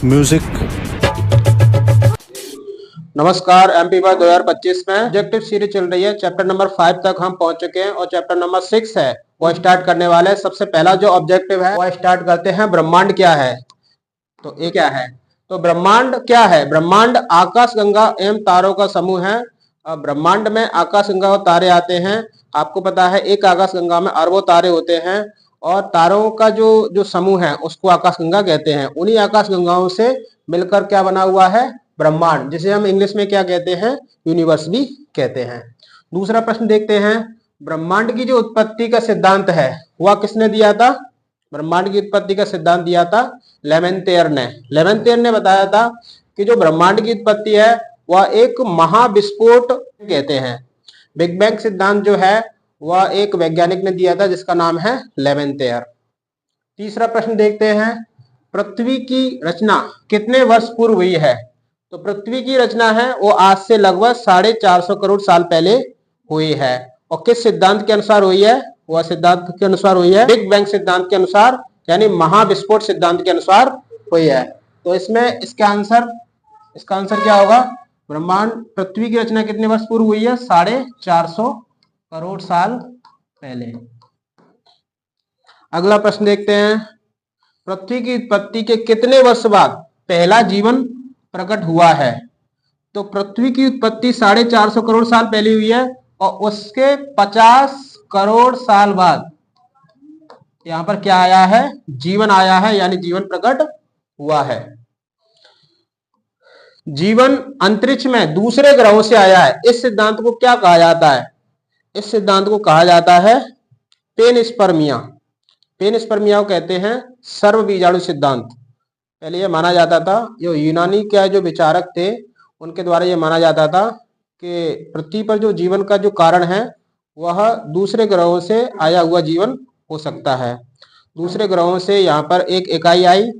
Music. नमस्कार, MP बार 2025 में objective series चल रही है। चैप्टर नंबर 5 तक हम पहुंच चुके हैं और चैप्टर नंबर 6 है वो स्टार्ट करने वाले हैं। सबसे पहला जो ऑब्जेक्टिव है वो स्टार्ट करते हैं, ब्रह्मांड क्या है। तो ये क्या है, तो ब्रह्मांड क्या है। ब्रह्मांड आकाशगंगा एवं तारों का समूह है। ब्रह्मांड में आकाशगंगा और तारे आते हैं। आपको पता है एक आकाशगंगा में अरबों तारे होते हैं और तारों का जो जो समूह है उसको आकाशगंगा कहते हैं। उन्हीं आकाशगंगाओं से मिलकर क्या बना हुआ है, ब्रह्मांड, जिसे हम इंग्लिश में क्या कहते हैं, यूनिवर्स भी कहते हैं। दूसरा प्रश्न देखते हैं, ब्रह्मांड की जो उत्पत्ति का सिद्धांत है वह किसने दिया था। ब्रह्मांड की उत्पत्ति का सिद्धांत दिया था लेमेंतेयर ने। लेमेंतेयर ने बताया था कि जो ब्रह्मांड की उत्पत्ति है वह एक महाविस्फोट कहते हैं। बिग बैंग सिद्धांत जो है वह एक वैज्ञानिक ने दिया था जिसका नाम है लेमेंतेयर। तीसरा प्रश्न देखते हैं, पृथ्वी की रचना कितने वर्ष पूर्व हुई है। तो पृथ्वी की रचना है वो आज से लगभग 450 करोड़ साल पहले हुई है। और किस सिद्धांत के अनुसार हुई है, वह सिद्धांत के अनुसार हुई है बिग बैंग सिद्धांत के अनुसार, यानी महाविस्फोट सिद्धांत के अनुसार हुई है। तो इसमें इसका आंसर क्या होगा, ब्रह्मांड पृथ्वी की रचना कितने वर्ष पूर्व हुई है, 450 करोड़ साल पहले। अगला प्रश्न देखते हैं, पृथ्वी की उत्पत्ति के कितने वर्ष बाद पहला जीवन प्रकट हुआ है। तो पृथ्वी की उत्पत्ति 450 करोड़ साल पहले हुई है और उसके 50 करोड़ साल बाद यहां पर क्या आया है, जीवन आया है, यानी जीवन प्रकट हुआ है। जीवन अंतरिक्ष में दूसरे ग्रहों से आया है। इस सिद्धांत को क्या कहा जाता है, इस सिद्धांत को कहा जाता है पेनस्पर्मिया। पेनस्पर्मिया को कहते हैं सर्वबीजाणु सिद्धांत। पहले यह माना जाता था, जो यूनानी के जो विचारक थे उनके द्वारा यह माना जाता था कि पृथ्वी पर जो जीवन का जो कारण है वह दूसरे ग्रहों से आया हुआ जीवन हो सकता है। दूसरे ग्रहों से यहाँ पर एक इकाई आई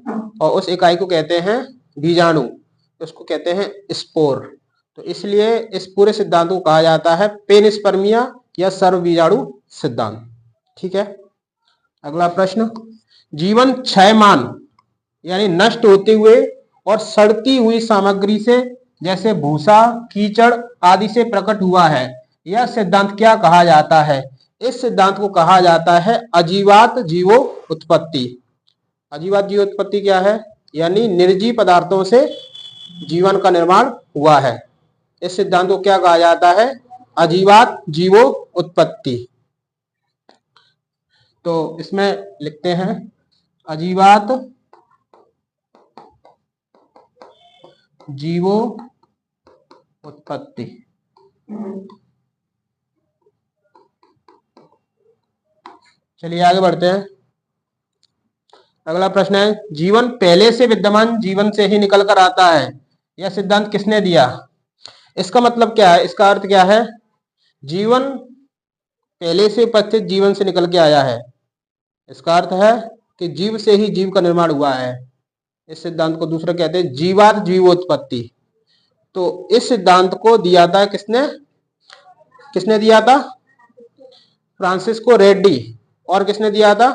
और उस इकाई को कहते हैं बीजाणु, उसको कहते हैं स्पोर। तो इसलिए इस पूरे सिद्धांत को कहा जाता है पेनस्पर्मिया या सर्वबीजाणु सिद्धांत। ठीक है। अगला प्रश्न, जीवन क्षयमान यानी नष्ट होते हुए और सड़ती हुई सामग्री से जैसे भूसा, कीचड़ आदि से प्रकट हुआ है। यह सिद्धांत क्या कहा जाता है, इस सिद्धांत को कहा जाता है अजीवात जीवो उत्पत्ति। अजीवात जीवो उत्पत्ति क्या है, यानी निर्जीव पदार्थों से जीवन का निर्माण हुआ है। इस सिद्धांत को क्या कहा जाता है, अजीवात जीवो उत्पत्ति। तो इसमें लिखते हैं अजीवात जीवो उत्पत्ति। चलिए आगे बढ़ते हैं। अगला प्रश्न है, जीवन पहले से विद्यमान जीवन से ही निकल कर आता है। यह सिद्धांत किसने दिया। इसका मतलब क्या है, इसका अर्थ क्या है, जीवन पहले से उपस्थित जीवन से निकल के आया है। इसका अर्थ है कि जीव से ही जीव का निर्माण हुआ है। इस सिद्धांत को दूसरा कहते हैं जीवात जीवोत्पत्ति। तो इस सिद्धांत को दिया था किसने दिया था, फ्रांसिस्को रेड्डी। और किसने दिया था,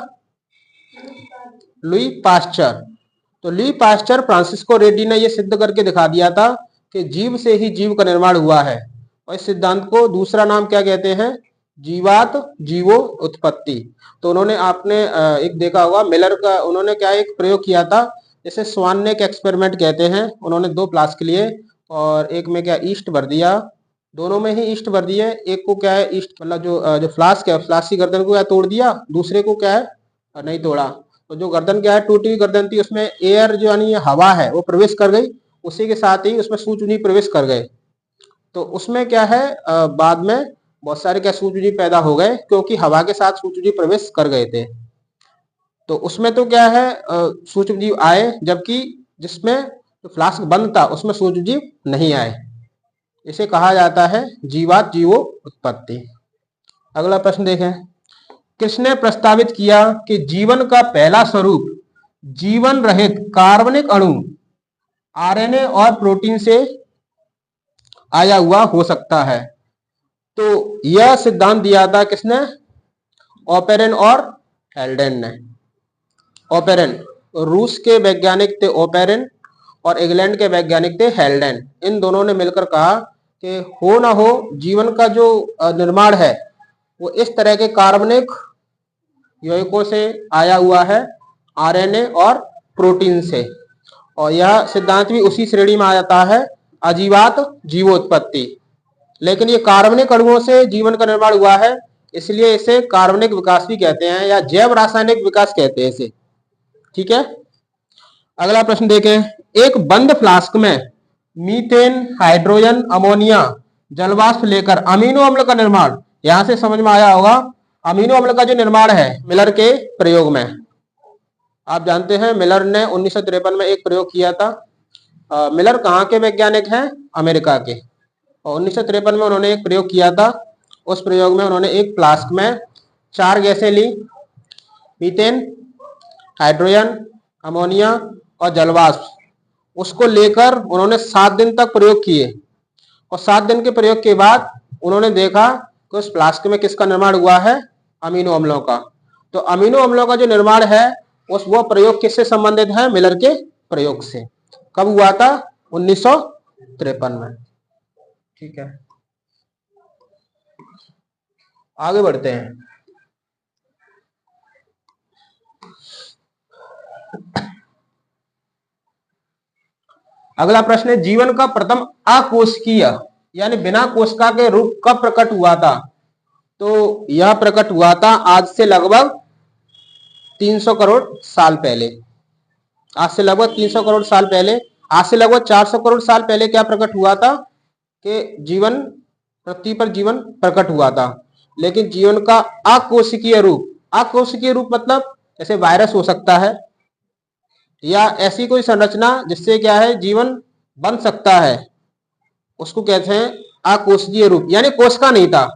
लुई पास्चर। तो लुई पास्चर, फ्रांसिस्को रेड्डी ने यह सिद्ध करके दिखा दिया था कि जीव से ही जीव का निर्माण हुआ है। और इस सिद्धांत को दूसरा नाम क्या कहते हैं, जीवात जीवो उत्पत्ति। तो उन्होंने आपने एक देखा होगा मिलर का, उन्होंने क्या एक प्रयोग किया था जिसे स्वान के एक्सपेरिमेंट कहते हैं। उन्होंने 2 फ्लास्क लिए और एक में क्या ईस्ट भर दिया, दोनों में ही ईस्ट भर दिए। एक को क्या है ईस्ट मतलब जो फ्लास्क है, फ्लास्क की गर्दन को क्या तोड़ दिया, दूसरे को क्या है नहीं तोड़ा। तो जो गर्दन क्या है टूटी हुई गर्दन थी उसमें एयर जो यानी हवा है वो प्रवेश कर गई, उसी के साथ ही उसमें सूक्ष्मजीव प्रवेश कर गए। तो उसमें क्या है बाद में बहुत सारे क्या सूक्ष्मजीव पैदा हो गए, क्योंकि हवा के साथ सूक्ष्मजीव प्रवेश कर गए थे। तो उसमें तो क्या है सूक्ष्मजीव आए, जबकि जिसमें जो फ्लास्क बंद था उसमें सूक्ष्मजीव नहीं आए। इसे कहा जाता है जीवात जीवो उत्पत्ति। अगला प्रश्न देखें, किसने प्रस्तावित किया कि जीवन का पहला स्वरूप जीवन रहित कार्बनिक अणु आरएनए और प्रोटीन से आया हुआ हो सकता है। तो यह सिद्धांत दिया था किसने, ओपेरन और हेल्डेन ने। ओपेरन रूस के वैज्ञानिक थे ओपेरन, और इंग्लैंड के वैज्ञानिक थे हेल्डेन। इन दोनों ने मिलकर कहा कि हो ना हो जीवन का जो निर्माण है वो इस तरह के कार्बनिक यौगिकों से आया हुआ है, आरएनए और प्रोटीन से। और यह सिद्धांत भी उसी श्रेणी में आ जाता है अजीवात जीवोत्पत्ति। लेकिन ये कार्बनिक अणुओं से जीवन का निर्माण हुआ है, इसलिए इसे कार्बनिक विकास भी कहते हैं या जैव रासायनिक विकास कहते हैं इसे। ठीक है, अगला प्रश्न देखें। एक बंद फ्लास्क में मीथेन, हाइड्रोजन, अमोनिया, जलवाष्प लेकर अमीनो अम्ल का निर्माण, यहां से समझ में आया होगा अमीनो अम्ल का जो निर्माण है मिलर के प्रयोग में। आप जानते हैं मिलर ने 1953 में एक प्रयोग किया था। मिलर कहाँ के वैज्ञानिक हैं? अमेरिका के। और 1953 में उन्होंने एक प्रयोग किया था। उस प्रयोग में उन्होंने एक फ्लास्क में 4 गैसें ली, मीथेन, हाइड्रोजन, अमोनिया और जलवाष्प। उसको लेकर उन्होंने 7 दिन तक प्रयोग किए और 7 दिन के प्रयोग के बाद उन्होंने देखा कि उस फ्लास्क में किसका निर्माण हुआ है? अमीनो अम्लों का। तो अमीनो अम्लों का जो निर्माण है वो प्रयोग किससे संबंधित है? मिलर के प्रयोग से। कब हुआ था? 1953 में। ठीक है, आगे बढ़ते हैं। अगला प्रश्न है जीवन का प्रथम अकोशिकीय यानी बिना कोशिका के रूप कब प्रकट हुआ था? तो यह प्रकट हुआ था आज से लगभग 300 करोड़ साल पहले। आज से लगभग 300 करोड़ साल पहले, आज से लगभग 400 करोड़ साल पहले क्या प्रकट हुआ था कि जीवन, पृथ्वी पर जीवन प्रकट हुआ था। लेकिन जीवन का अकोशिकीय रूप, अकोशिकीय रूप मतलब जैसे वायरस हो सकता है या ऐसी कोई संरचना जिससे क्या है जीवन बन सकता है, उसको कहते हैं अकोशिकीय रूप, यानी कोशिका नहीं था।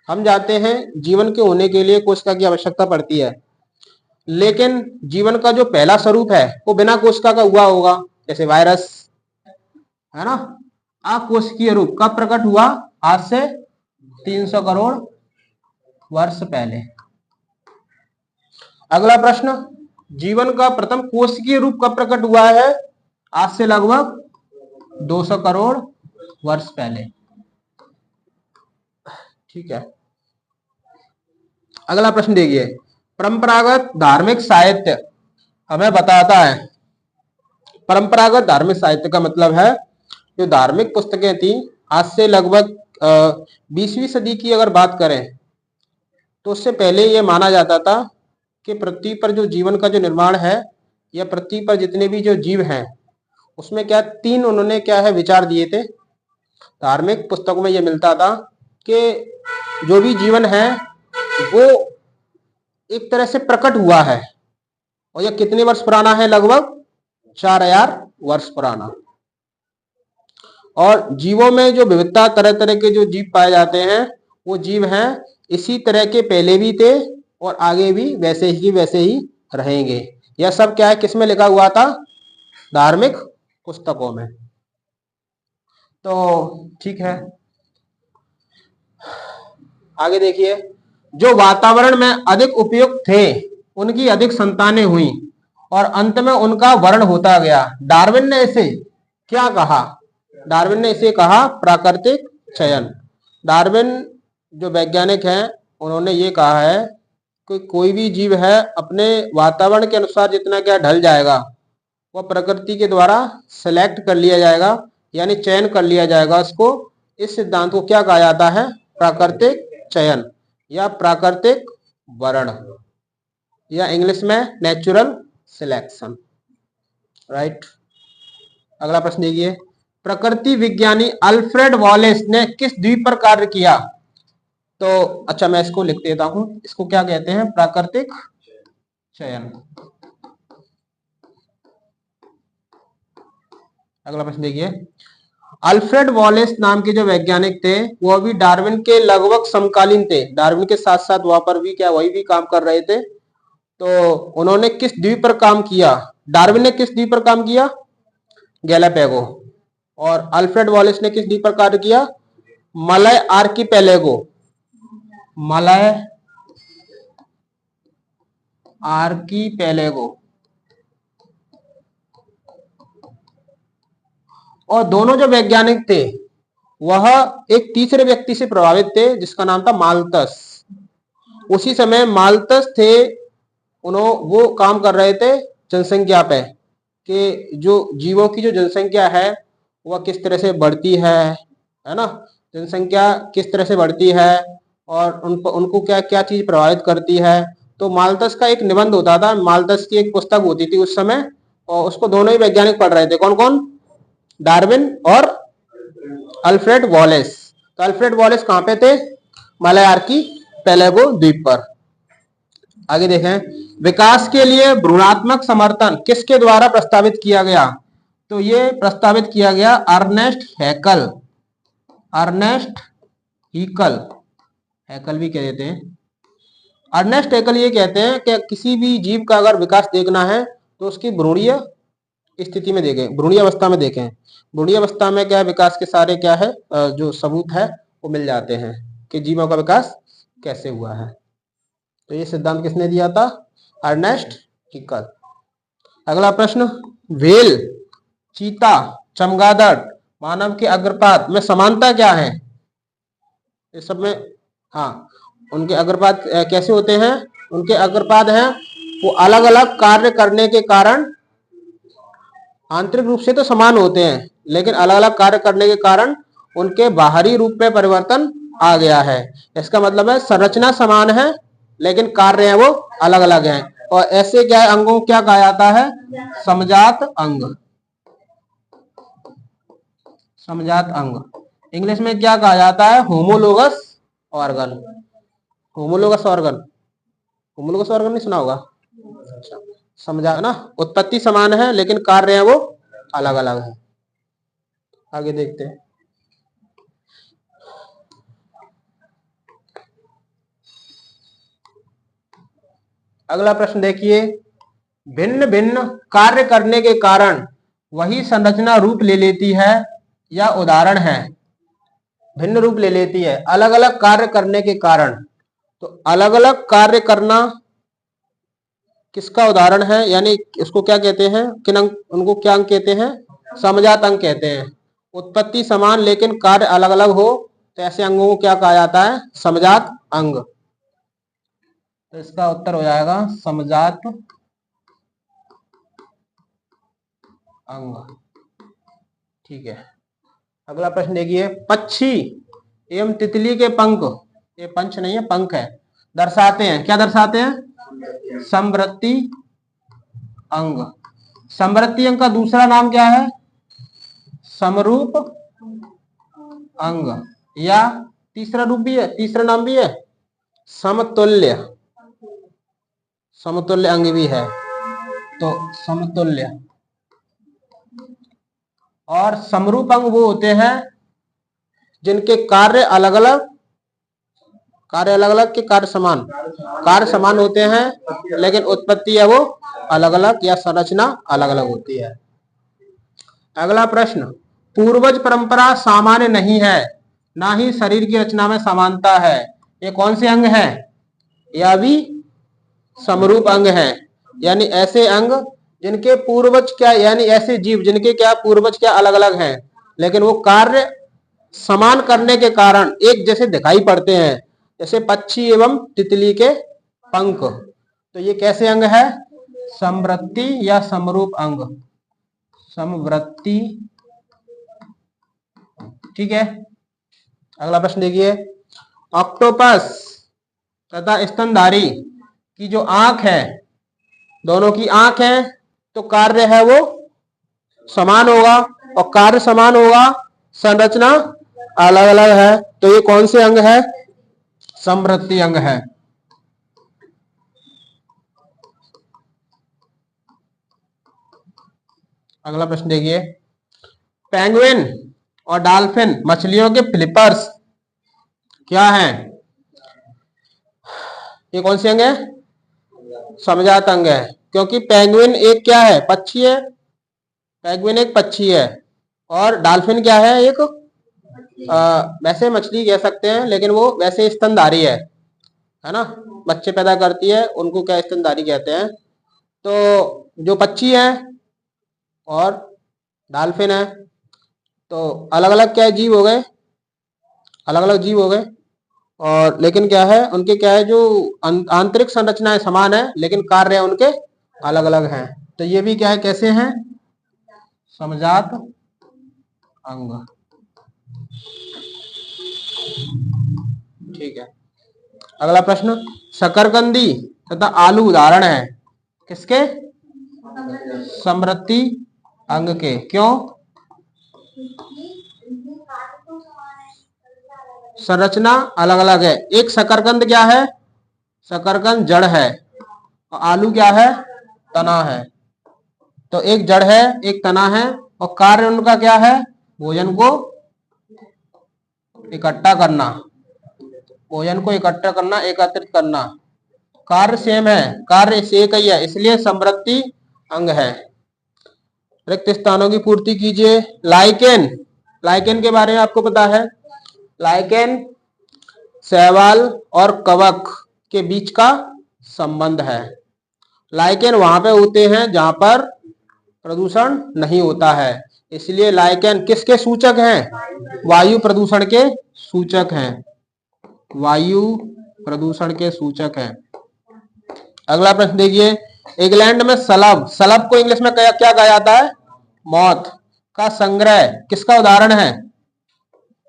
हम जानते हैं जीवन के होने के लिए कोशिका की आवश्यकता पड़ती है, लेकिन जीवन का जो पहला स्वरूप है वो बिना कोशिका का हुआ होगा, जैसे वायरस, है ना। अकोशिकीय रूप कब प्रकट हुआ? आज से 300 करोड़ वर्ष पहले। अगला प्रश्न, जीवन का प्रथम कोशिकीय रूप कब प्रकट हुआ है? आज से लगभग 200 करोड़ वर्ष पहले। ठीक है, अगला प्रश्न देखिए। परंपरागत धार्मिक साहित्य हमें बताता है, परंपरागत धार्मिक साहित्य का मतलब है जो धार्मिक पुस्तकें थी आज से लगभग 20वीं सदी की अगर बात करें तो उससे पहले यह माना जाता था कि पृथ्वी पर जो जीवन का जो निर्माण है या पृथ्वी पर जितने भी जो जीव हैं उसमें क्या 3 उन्होंने क्या है विचार दिए थे। धार्मिक पुस्तकों में यह मिलता था कि जो भी जीवन है वो एक तरह से प्रकट हुआ है और यह कितने वर्ष पुराना है? लगभग 4000 वर्ष पुराना। और जीवों में जो विविधता, तरह तरह के जो जीव पाए जाते हैं वो जीव हैं इसी तरह के पहले भी थे और आगे भी वैसे ही रहेंगे। यह सब क्या है, किसमें लिखा हुआ था? धार्मिक पुस्तकों में। तो ठीक है, आगे देखिए। जो वातावरण में अधिक उपयुक्त थे उनकी अधिक संतानें हुई और अंत में उनका वर्ण होता गया। डार्विन ने इसे क्या कहा? डार्विन ने इसे कहा प्राकृतिक चयन। डार्विन जो वैज्ञानिक हैं उन्होंने ये कहा है कि कोई भी जीव है अपने वातावरण के अनुसार जितना क्या ढल जाएगा वह प्रकृति के द्वारा सेलेक्ट कर लिया जाएगा, यानी चयन कर लिया जाएगा उसको। इस सिद्धांत को क्या कहा जाता है? प्राकृतिक चयन या प्राकृतिक वर्ण या इंग्लिश में नेचुरल सिलेक्शन। राइट, अगला प्रश्न देखिए। प्रकृति विज्ञानी अल्फ्रेड वॉलेस ने किस द्वीप पर कार्य किया? तो अच्छा, मैं इसको लिख देता हूं। इसको क्या कहते हैं? प्राकृतिक चयन। अगला प्रश्न देखिए। अल्फ्रेड वॉलेस नाम के जो वैज्ञानिक थे वो भी डार्विन के लगभग समकालीन थे। डार्विन के साथ साथ वहां पर भी क्या वही भी काम कर रहे थे। तो उन्होंने किस द्वीप पर काम किया? डार्विन ने किस द्वीप पर काम किया? गैलापेगो। और अल्फ्रेड वॉलेस ने किस द्वीप पर कार्य किया? मलय आर्कीपेलेगो। मलय आर्कीपेलेगो। और दोनों जो वैज्ञानिक थे वह एक तीसरे व्यक्ति से प्रभावित थे जिसका नाम था माल्थस। उसी समय माल्थस थे, वो काम कर रहे थे जनसंख्या पे कि जो जीवों की जो जनसंख्या है वह किस तरह से बढ़ती है ना, जनसंख्या किस तरह से बढ़ती है और उनको क्या क्या चीज प्रभावित करती है। तो माल्थस का एक निबंध होता था, माल्थस की एक पुस्तक होती थी उस समय, और उसको दोनों ही वैज्ञानिक पढ़ रहे थे। कौन कौन? डार्विन और अल्फ्रेड वॉलेस। तो अल्फ्रेड वॉलेस कहां पे थे? मलायार्की पेलेगो द्वीप पर। आगे देखें, विकास के लिए भ्रूणात्मक समर्थन किसके द्वारा प्रस्तावित किया गया? तो ये प्रस्तावित किया गया अर्नेस्ट हैकल। अर्नेस्ट हीकल, हैकल भी कह देते हैं। अर्नेस्ट हैकल ये कहते हैं कि किसी भी जीव का अगर विकास देखना है तो उसकी भ्रूणीय स्थिति में देखें, भ्रूणीय अवस्था में देखें। भ्रूणीय अवस्था में क्या विकास के सारे क्या है जो सबूत है वो मिल जाते हैं कि जीवों का विकास कैसे हुआ है। तो ये सिद्धांत किसने दिया था? Ernest Haeckel. अगला प्रश्न, व्हेल, चीता, चमगादड़, मानव के अग्रपाद में समानता क्या है? इस सब में, हाँ, उनके अग्रपाद कैसे होते हैं? उनके अग्रपाद हैं वो अलग अलग कार्य करने के कारण आंतरिक रूप से तो समान होते हैं, लेकिन अलग अलग कार्य करने के कारण उनके बाहरी रूप में परिवर्तन आ गया है। इसका मतलब है संरचना समान है लेकिन कार्य है वो अलग अलग हैं। और ऐसे क्या अंगों को क्या कहा जाता है? समजात अंग। समजात अंग इंग्लिश में क्या कहा जाता है? Homologous organ. Homologous organ, homologous organ नहीं सुना होगा? समझा ना, उत्पत्ति समान है लेकिन कार्य है वो अलग अलग है। आगे देखते हैं, अगला प्रश्न देखिए, भिन्न भिन्न कार्य करने के कारण वही संरचना रूप ले लेती है या उदाहरण है? भिन्न रूप ले लेती है, अलग अलग कार्य करने के कारण। तो अलग अलग कार्य करना किसका उदाहरण है? यानी इसको क्या कहते हैं? किन अंग, उनको क्या अंग कहते हैं? समजात अंग कहते हैं। उत्पत्ति समान लेकिन कार्य अलग अलग हो तो ऐसे अंगों को क्या कहा जाता है? समजात अंग। तो इसका उत्तर हो जाएगा समजात अंग। ठीक है, अगला प्रश्न देखिए, पक्षी एवं तितली के पंख, ये पंच नहीं है पंख है, दर्शाते हैं, क्या दर्शाते हैं? समवृत्ति अंग। समवृत्ति अंग का दूसरा नाम क्या है? समरूप अंग, या तीसरा रूप भी है, तीसरा नाम भी है समतुल्य। समतुल्य अंग भी है। तो समतुल्य और समरूप अंग वो होते हैं जिनके कार्य अलग अलग, कार्य अलग अलग के कार्य समान, कार्य समान होते हैं लेकिन उत्पत्ति है वो अलग अलग या संरचना अलग अलग होती है। अगला प्रश्न, पूर्वज परंपरा सामान्य नहीं है, ना ही शरीर की रचना में समानता है, ये कौन से अंग है? यह भी समरूप अंग है। यानी ऐसे अंग जिनके पूर्वज क्या, यानी ऐसे जीव जिनके क्या पूर्वज क्या अलग अलग हैं लेकिन वो कार्य समान करने के कारण एक जैसे दिखाई पड़ते हैं, जैसे पक्षी एवं तितली के पंख। तो ये कैसे अंग है? समवृत्ति या समरूप अंग, समवृत्ति। ठीक है, अगला प्रश्न देखिए, ऑक्टोपस तथा स्तनधारी की जो आंख है, दोनों की आंख है, तो कार्य है वो समान होगा, और कार्य समान होगा, संरचना अलग अलग है। तो ये कौन से अंग है? समवृत्ति अंग है। अगला प्रश्न देखिए, पेंगुइन और डॉल्फिन मछलियों के फ्लिपर्स क्या हैं? ये कौन से अंग है? समजात अंग है, क्योंकि पेंगुइन एक क्या है? पक्षी है। पेंगुइन एक पक्षी है और डॉल्फिन क्या है? एक वैसे मछली कह सकते हैं लेकिन वो वैसे स्तनधारी है ना, बच्चे पैदा करती है, उनको क्या स्तनधारी कहते हैं। तो जो पक्षी है और डॉल्फिन है, तो अलग अलग क्या जीव हो गए, अलग अलग जीव हो गए। और लेकिन क्या है उनके, क्या है जो आंतरिक संरचनाएं समान है लेकिन कार्य उनके अलग अलग हैं। तो ये भी क्या है, कैसे हैं, समजात अंग। ठीक है। अगला प्रश्न, शकरकंदी तथा आलू उदाहरण है किसके, समृद्धि अंग के। क्यों, संरचना अलग अलग है। एक शकरकंद क्या है, शकरकंद जड़ है और आलू क्या है, तना है। तो एक जड़ है एक तना है और कार्य उनका क्या है, भोजन को इकट्ठा करना, भोजन को इकट्ठा करना, एकत्रित करना। कार्य सेम है, कार्य एक ही है, इसलिए समृद्धि अंग है। रिक्त स्थानों की पूर्ति कीजिए। लाइकेन, लाइकेन के बारे में आपको पता है, लाइकेन शैवाल और कवक के बीच का संबंध है। लाइकेन वहां पे होते हैं जहां पर प्रदूषण नहीं होता है, इसलिए लाइकेन किसके सूचक हैं, वायु प्रदूषण के सूचक हैं, वायु प्रदूषण के सूचक हैं। अगला प्रश्न देखिए, इंग्लैंड में सलब, सलब को इंग्लिश में क्या कहा जाता है, मौत का संग्रह किसका उदाहरण है,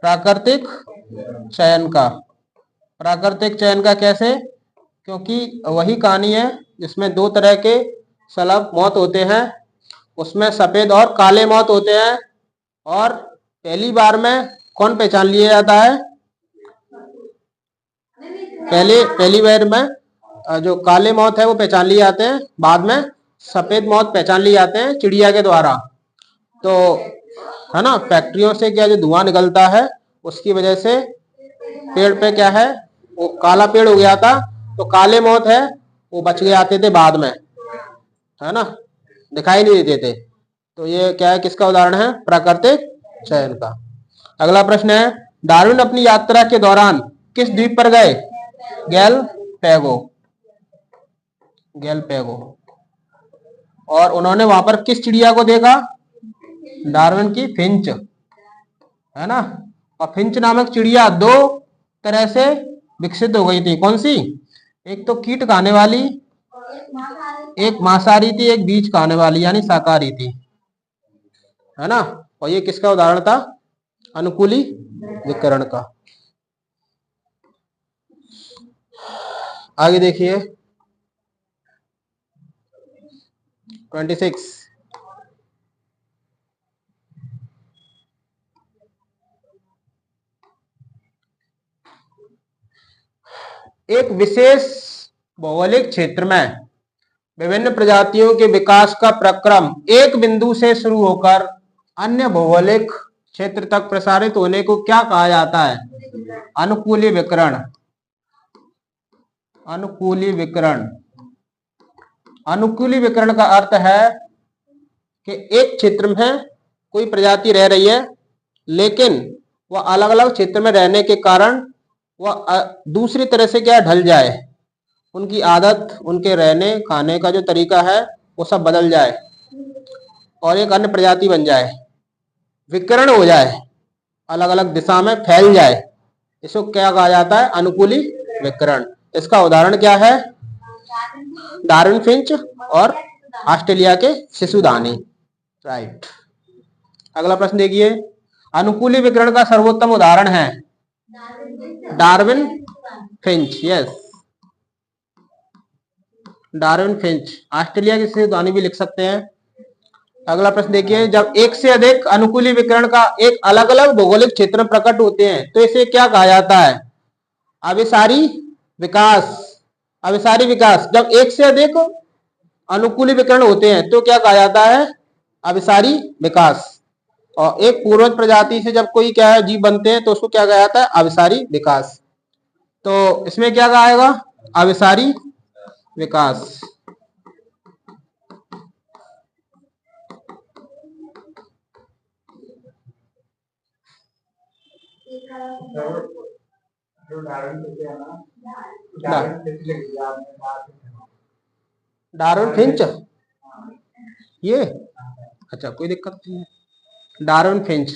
प्राकृतिक चयन का। प्राकृतिक चयन का कैसे, क्योंकि वही कहानी है जिसमें दो तरह के सलब मौत होते हैं, उसमें सफेद और काले मौत होते हैं। और पहली बार में कौन पहचान लिया जाता है, पहली बार में जो काले मौत है वो पहचान लिए जाते हैं, बाद में सफेद मौत पहचान लिए जाते हैं चिड़िया के द्वारा। तो है ना, फैक्ट्रियों से क्या जो धुआं निकलता है उसकी वजह से पेड़ पे क्या है, वो काला पेड़ हो गया था, तो काले मौत है वो बच गए आते थे बाद में, है ना, दिखाई नहीं देते थे। तो ये क्या है, किसका उदाहरण है, प्राकृतिक चयन का। अगला प्रश्न है, डार्विन अपनी यात्रा के दौरान किस द्वीप पर गए, गैलपैगो, गैलपैगो। और उन्होंने वहां पर किस चिड़िया को देखा, डार्विन की फिंच, है ना। और फिंच नामक चिड़िया दो तरह से विकसित हो गई थी, कौन सी, एक तो कीट खाने वाली, एक मांसाहारी थी, एक बीज खाने वाली यानी शाकाहारी थी, है ना। और ये किसका उदाहरण था, अनुकूली विकरण का। आगे देखिए 26, एक विशेष भौगोलिक क्षेत्र में विभिन्न प्रजातियों के विकास का प्रक्रम एक बिंदु से शुरू होकर अन्य भौगोलिक क्षेत्र तक प्रसारित होने को क्या कहा जाता है, अनुकूली विकरण। अनुकूली विकरण, अनुकूली विकरण का अर्थ है कि एक क्षेत्र में कोई प्रजाति रह रही है लेकिन वह अलग अलग क्षेत्र में रहने के कारण वह दूसरी तरह से क्या ढल जाए, उनकी आदत, उनके रहने खाने का जो तरीका है वो सब बदल जाए और एक अन्य प्रजाति बन जाए, विकर्ण हो जाए, अलग अलग दिशा में फैल जाए, इसको क्या कहा जाता है, अनुकूली विकरण। इसका उदाहरण क्या है, डार्विन फिंच और ऑस्ट्रेलिया के शिशुदानी, राइट। अगला प्रश्न देखिए, अनुकूली विकरण का सर्वोत्तम उदाहरण है Darwin Finch, yes, Darwin Finch, Australia के शिशुदानी भी लिख सकते हैं। अगला प्रश्न देखिए, जब एक से अधिक अनुकूली विकरण का एक अलग अलग भौगोलिक क्षेत्र में प्रकट होते हैं तो इसे क्या कहा जाता है, अभिसारी विकास। अभिसारी विकास, जब एक से अधिक अनुकूली विकरण होते हैं तो क्या कहा जाता है, अभिसारी विकास। और एक पूर्वज प्रजाति से जब कोई क्या है जीव बनते हैं तो उसको क्या कहा जाता है, अभिसारी विकास। तो इसमें क्या कहा जाएगा, अभिसारी विकास। डार्विन फिंच, ये अच्छा कोई दिक्कत नहीं है, डार्विन फिंच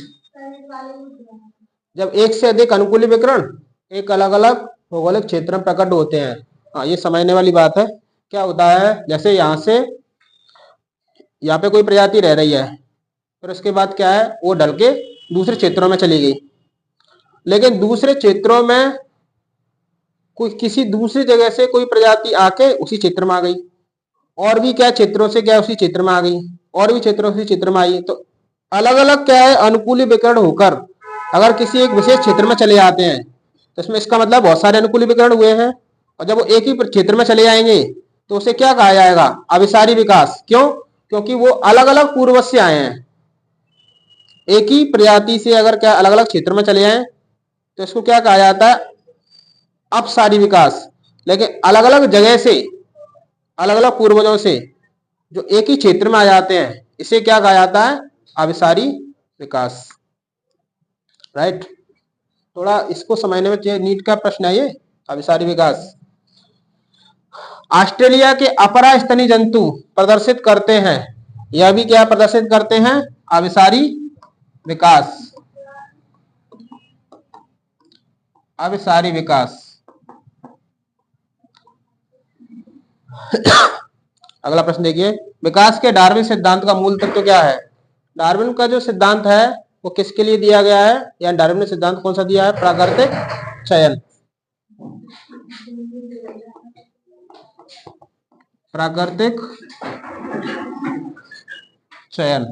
जब एक से अधिक अनुकूली विकर्ण एक अलग अलग भौगोलिक क्षेत्र में प्रकट होते हैं। हाँ, ये समझने वाली बात है। क्या होता है, जैसे यहाँ पे कोई प्रजाति रह रही है, फिर उसके बाद क्या है, वो ढल के दूसरे क्षेत्रों में चली गई, लेकिन दूसरे क्षेत्रों में कोई किसी दूसरी जगह से कोई प्रजाति आके उसी क्षेत्र में आ गई, और भी क्या क्षेत्रों से क्या उसी क्षेत्र में आ गई, और भी क्षेत्रों से क्षेत्र में आई, तो अलग अलग क्या है अनुकूली विकर्ण होकर अगर किसी एक विशेष क्षेत्र में चले आते हैं तो इसमें इसका मतलब बहुत सारे अनुकूली विकर्ण हुए हैं। और जब वो एक ही क्षेत्र में चले जाएंगे तो उसे क्या कहा जाएगा, अभिसारी विकास। क्यों? क्योंकि वो अलग अलग पूर्वज से आए हैं। एक ही प्रजाति से अगर क्या अलग अलग क्षेत्र में चले आए तो इसको क्या कहा जाता है, अपसारी विकास। लेकिन अलग अलग जगह से अलग अलग पूर्वजों से जो एक ही क्षेत्र में आ जाते हैं इसे क्या कहा जाता है, अभिसारी विकास। राइट, थोड़ा इसको समझने में नीट का प्रश्न है ये, अभिसारी विकास। ऑस्ट्रेलिया के अपरा स्तनी जंतु प्रदर्शित करते हैं, यह भी क्या प्रदर्शित करते हैं, अभिसारी विकास। अभिसारी विकास। अगला प्रश्न देखिए, विकास के डार्विन सिद्धांत का मूल तत्व क्या है। डार्विन का जो सिद्धांत है वो किसके लिए दिया गया है, या डार्विन ने सिद्धांत कौन सा दिया है, प्राकृतिक चयन। प्राकृतिक चयन।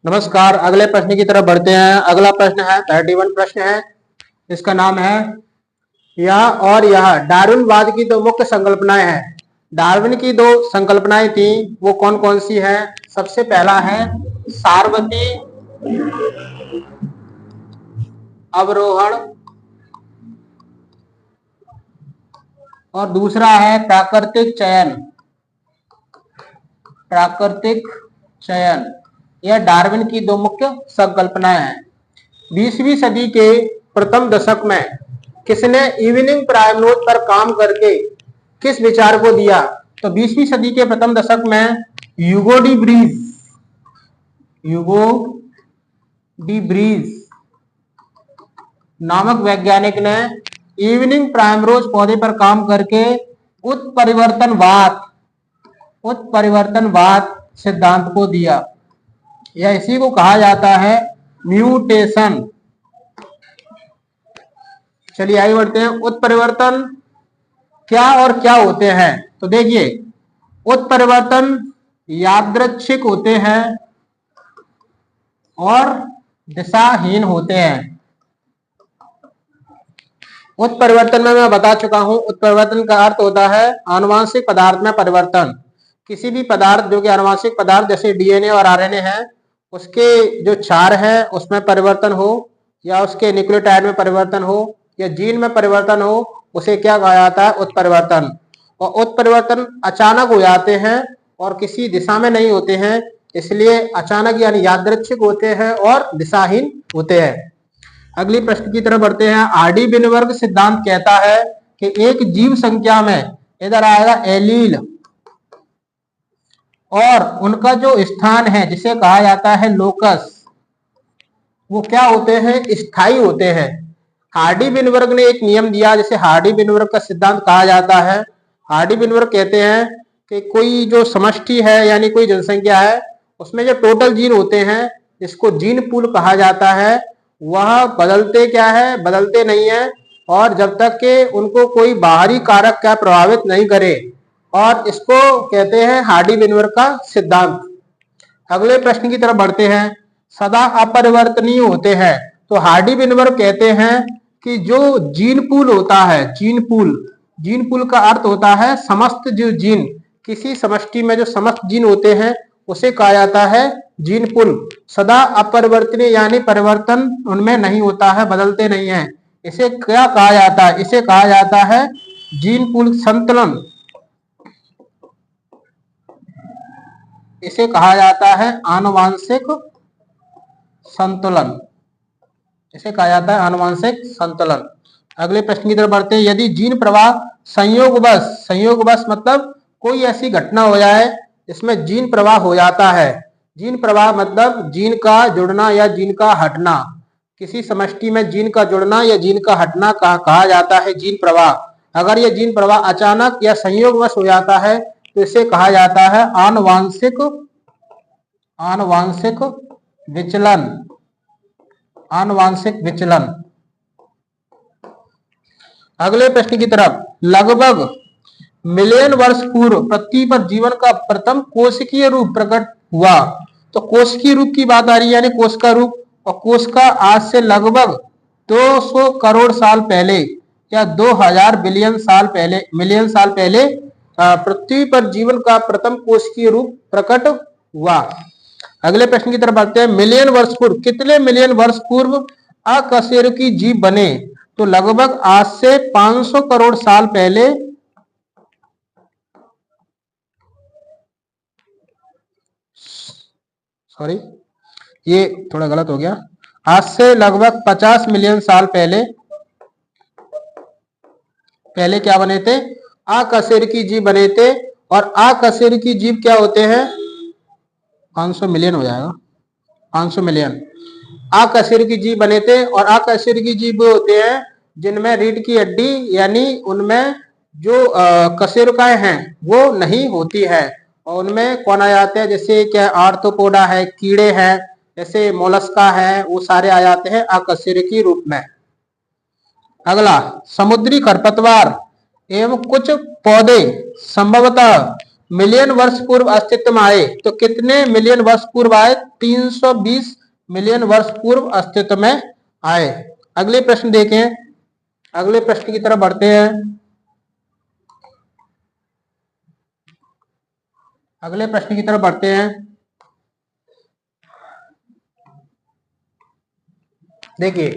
नमस्कार, अगले प्रश्न की तरफ बढ़ते हैं। अगला प्रश्न है 31 प्रश्न है, इसका नाम है यह और यह। डार्विनवाद की दो मुख्य संकल्पनाएं हैं। डार्विन की दो संकल्पनाएं थी, वो कौन कौन सी है। सबसे पहला है सार्वती अवरोहण, और दूसरा है प्राकृतिक चयन। प्राकृतिक चयन, यह डार्विन की दो मुख्य संकल्पनाएं हैं। 20वीं सदी के प्रथम दशक में किसने इवनिंग प्राइमरोज पर काम करके किस विचार को दिया। तो 20वीं सदी के प्रथम दशक में ह्यूगो डी ब्रीज नामक वैज्ञानिक ने इवनिंग प्राइमरोज पौधे पर काम करके उत्परिवर्तनवाद सिद्धांत को दिया। यह इसी को कहा जाता है म्यूटेशन। चलिए आगे बढ़ते हैं। उत्परिवर्तन क्या और क्या होते हैं। तो देखिए, उत्परिवर्तन यादृच्छिक होते हैं और दिशाहीन होते हैं। उत्परिवर्तन में मैं बता चुका हूं, उत्परिवर्तन का अर्थ होता है आनुवांशिक पदार्थ में परिवर्तन। किसी भी पदार्थ जो कि आनुवांशिक पदार्थ जैसे डीएनए और आरएनए है, उसके जो क्षार है उसमें परिवर्तन हो, या उसके न्यूक्लियोटाइड में परिवर्तन हो, या जीन में परिवर्तन हो, उसे क्या कहा जाता है, उत्परिवर्तन। और उत्परिवर्तन अचानक हो जाते हैं और किसी दिशा में नहीं होते हैं, इसलिए अचानक यानी यादृच्छिक होते हैं और दिशाहीन होते हैं। अगली प्रश्न की तरफ बढ़ते हैं। आरडी विनबर्ग सिद्धांत कहता है कि एक जीव संख्या में इधर आएगा एलील, और उनका जो स्थान है जिसे कहा जाता है लोकस, वो क्या होते हैं, स्थायी होते हैं। हार्डी विनबर्ग ने एक नियम दिया जिसे हार्डी विनबर्ग का सिद्धांत कहा जाता है। हार्डी विनबर्ग कहते हैं कि कोई जो समष्टि है यानी कोई जनसंख्या है, उसमें जो टोटल जीन होते हैं जिसको जीन पूल कहा जाता है, वह बदलते नहीं है, और जब तक कि उनको कोई बाहरी कारक क्या प्रभावित नहीं करे, और इसको कहते हैं हार्डी विनबर्ग का सिद्धांत। अगले प्रश्न की तरफ बढ़ते हैं। सदा अपरिवर्तनीय होते हैं। तो हार्डी विनबर्ग कहते हैं कि जो जीन पूल होता है, जीन पूल का अर्थ होता है समस्त जो जीन, किसी समष्टि में जो समस्त जीन होते हैं उसे कहा जाता है जीन पूल। सदा अपरिवर्तनीय यानी परिवर्तन उनमें नहीं होता है, बदलते नहीं है। इसे क्या कहा जाता है, इसे कहा जाता है जीन पूल संतुलन। इसे कहा जाता है आनुवांशिक संतुलन। इसे कहा जाता है आनुवांशिक संतुलन। अगले प्रश्न की तरफ बढ़ते हैं। यदि जीन प्रवाह संयोगवश मतलब कोई ऐसी घटना हो जाए इसमें जीन प्रवाह हो जाता है। जीन प्रवाह मतलब जीन का जुड़ना या जीन का हटना, किसी समष्टि में जीन का जुड़ना या जीन का हटना कहा जाता है जीन प्रवाह। अगर ये जीन प्रवाह अचानक या संयोगवश हो जाता है तो इसे कहा जाता है आनुवांशिक विचलन। आनुवांशिक विचलन। अगले प्रश्न की तरफ, लगभग मिलियन वर्ष पूर्व पृथ्वी पर जीवन का प्रथम कोशिकीय रूप प्रकट हुआ। तो कोशिकीय रूप की बात आ रही है, यानी कोश का रूप, और कोश का आज से लगभग 200 करोड़ साल पहले या 2000 मिलियन साल पहले पृथ्वी पर जीवन का प्रथम कोशिकीय रूप प्रकट हुआ। अगले प्रश्न की तरफ बढ़ते हैं। मिलियन वर्ष पूर्व, कितने मिलियन वर्ष पूर्व अकशेरुकी जीव बने? तो लगभग आज से 500 करोड़ साल पहले सॉरी ये थोड़ा गलत हो गया, आज से लगभग 50 मिलियन साल पहले क्या बने थे? अकशेरुकी जीव बने थे। और अकशेरुकी जीव क्या होते हैं? 500 मिलियन हो जाएगा, 500 मिलियन अकशेरुकी जीव बने थे। और अकशेरुकी जीव होते हैं जिनमें रीढ़ की हड्डी यानी उनमें जो कशेरुकाएं हैं वो नहीं होती है। और उनमें कौन आ जाते हैं? जैसे क्या आर्थ्रोपोडा है, कीड़े हैं, जैसे मोलस्का है, वो सारे आ जाते हैं अकशेरुकी रूप में। अगला, समुद्री खरपतवार एवं कुछ पौधे संभवतः मिलियन वर्ष पूर्व अस्तित्व में आए। तो कितने मिलियन वर्ष पूर्व आए? 320 मिलियन वर्ष पूर्व अस्तित्व में आए। अगले प्रश्न देखें। अगले प्रश्न की तरफ बढ़ते हैं। अगले प्रश्न की तरफ बढ़ते हैं। देखिए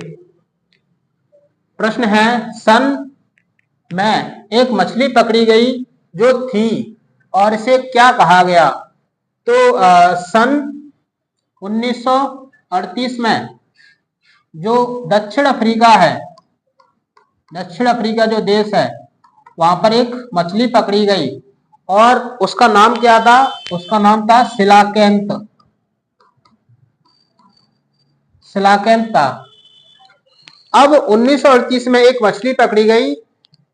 प्रश्न है, सन में एक मछली पकड़ी गई जो थी और इसे क्या कहा गया? तो सन 1938 में जो दक्षिण अफ्रीका है, दक्षिण अफ्रीका जो देश है, वहां पर एक मछली पकड़ी गई और उसका नाम क्या था? उसका नाम था सिलाकेंत। सिलाकेंत था। अब 1938 में एक मछली पकड़ी गई।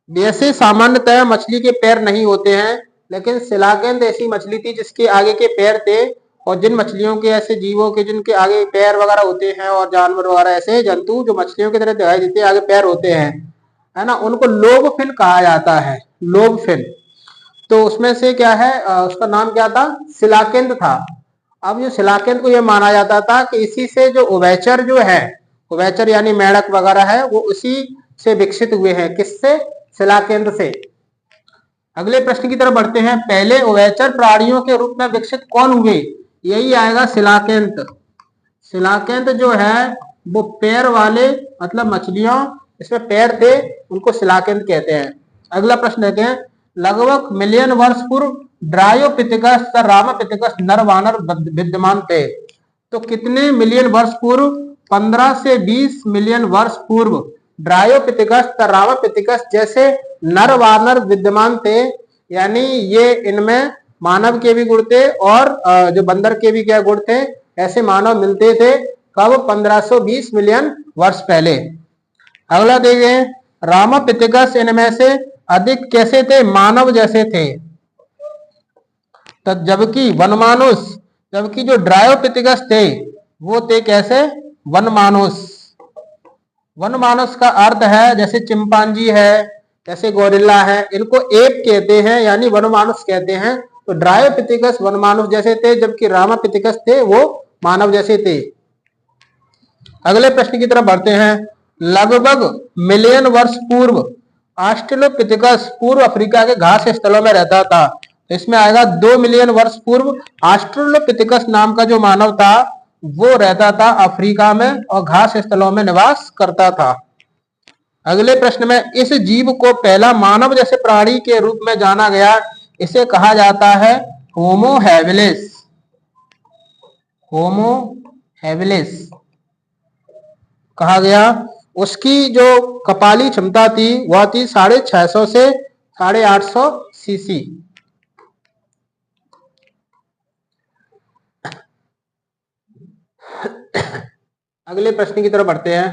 जैसे सामान्यतः मछली के पैर नहीं होते हैं, लेकिन सिलाकेंत ऐसी मछली थी जिसके आगे के पैर थे। और जिन मछलियों के, ऐसे जीवों के जिनके आगे पैर वगैरह होते हैं, और जानवर वगैरह ऐसे जंतु जो मछलियों की तरह दिखाई देते हैं, आगे पैर होते हैं, है ना, उनको लोब फिन कहा जाता है। Lobe fin. तो उसमें से क्या है, उसका नाम क्या था? सिलाकेंत था। अब जो सिलाकेंत को यह माना जाता था कि इसी से जो उभयचर जो है, उभयचर यानी मेंढक वगैरह है, वो उसी से विकसित हुए हैं। किससे? सिलाकेंत से। अगले प्रश्न की तरफ बढ़ते हैं। पहले उभयचर प्राणियों के रूप में विकसित कौन हुए? यही आएगा सिलाकेंत। सिलाकेंत जो है वो पैर वाले, मतलब मछलियां इसमें पैर थे, उनको सिलाकेंत कहते हैं। अगला प्रश्न देते हैं। लगभग मिलियन वर्ष पूर्व ड्रायोपिथेकस तथा रामापिथेकस नर वानर विद्यमान थे। तो कितने मिलियन वर्ष पूर्व? 15 से 20 मिलियन वर्ष पूर्व ड्रायोपिथेकस तथा रामापिथेकस जैसे नर वानर विद्यमान थे। यानी ये इनमें मानव के भी गुण थे और जो बंदर के भी क्या गुण थे, ऐसे मानव मिलते थे। कब? 1520 मिलियन वर्ष पहले। अगला देखें, रामापिथेकस इनमें से अधिक कैसे थे? मानव जैसे थे। तो जबकि जो ड्रायोपिथेकस थे वो थे कैसे? वनमानुष। वनमानुष का अर्थ है जैसे चिंपांजी है, जैसे गोरिल्ला है, इनको एप कहते हैं, यानी वनमानुष कहते हैं। तो ड्रायोपिथेकस वनमानुष जैसे थे, जबकि रामापिथेकस थे वो मानव जैसे थे। अगले प्रश्न की तरफ बढ़ते हैं। लगभग मिलियन वर्ष पूर्व ऑस्ट्रेलोपिथेकस पूर्व अफ्रीका के घास स्थलों में रहता था। इसमें आएगा 2 मिलियन वर्ष पूर्व ऑस्ट्रेलोपिथेकस नाम का जो मानव था वो रहता था अफ्रीका में और घास स्थलों में निवास करता था। अगले प्रश्न में, इस जीव को पहला मानव जैसे प्राणी के रूप में जाना गया, इसे कहा जाता है होमो हैबिलिस। होमो हैबिलिस कहा गया। उसकी जो कपाली क्षमता थी वह थी 650 से 850 सीसी। अगले प्रश्न की तरफ बढ़ते हैं।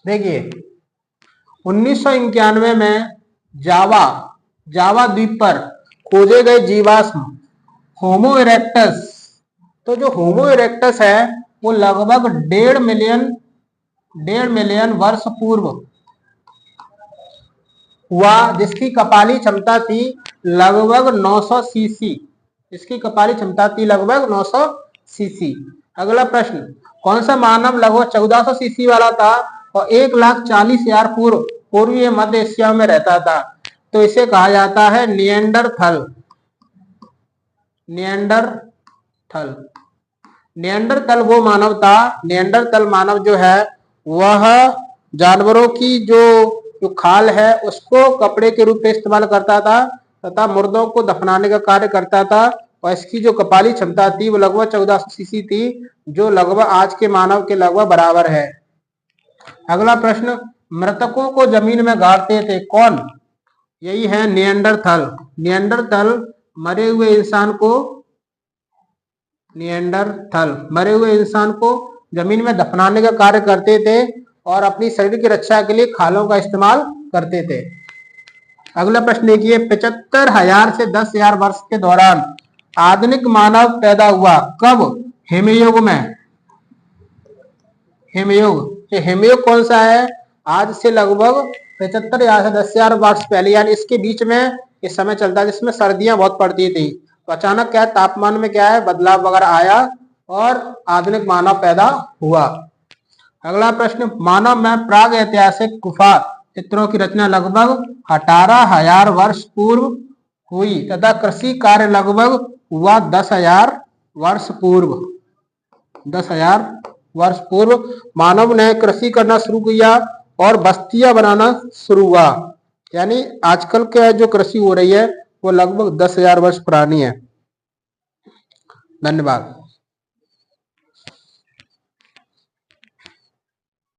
देखिए 1991 में जावा द्वीप पर खोजे गए जीवाश्म होमो इरेक्टस। तो जो होमो इरेक्टस है वो लगभग 1.5 मिलियन वर्ष पूर्व हुआ, जिसकी कपाली क्षमता थी लगभग 900 सीसी। इसकी कपाली क्षमता थी लगभग 900 सीसी। अगला प्रश्न, कौन सा मानव लगभग 1400 सीसी वाला था और 1,40,000 पूर्वीय मध्य एशिया में रहता था? तो इसे कहा जाता है निएंडरथल। निएंडरथल वो मानव था, निएंडरथल मानव जो है वह जानवरों की जो खाल है उसको कपड़े के रूप में इस्तेमाल करता था तथा मुर्दों को दफनाने का कार्य करता था, और इसकी जो कपाली क्षमता थी वो लगभग 1400 सीसी थी, जो लगभग आज के मानव के लगभग बराबर है। अगला प्रश्न, मृतकों को जमीन में गाड़ते थे कौन? यही है निएंडरथल। मरे हुए इंसान को जमीन में दफनाने का कार्य करते थे और अपनी शरीर की रक्षा के लिए खालों का इस्तेमाल करते थे। अगला प्रश्न देखिए, 75,000 से 10,000 वर्ष के दौरान आधुनिक मानव पैदा हुआ कब? हिमयुग में। हिमयुग कौन सा है? आज से लगभग 75,000 से 10,000 वर्ष पहले, यानी इसके बीच में इस समय चलता है जिसमें सर्दियां बहुत पड़ती थी। तो अचानक क्या है, तापमान में क्या है बदलाव वगैरह आया और आधुनिक मानव पैदा हुआ। अगला प्रश्न, मानव में प्राग ऐतिहासिक गुफा चित्रों की रचना लगभग 18,000 वर्ष पूर्व हुई तथा कृषि कार्य लगभग हुआ 10,000 वर्ष पूर्व। 10,000 वर्ष पूर्व मानव ने कृषि करना शुरू किया और बस्तियां बनाना शुरू हुआ, यानी आजकल के जो कृषि हो रही है वो लगभग 10,000 वर्ष पुरानी है। धन्यवाद।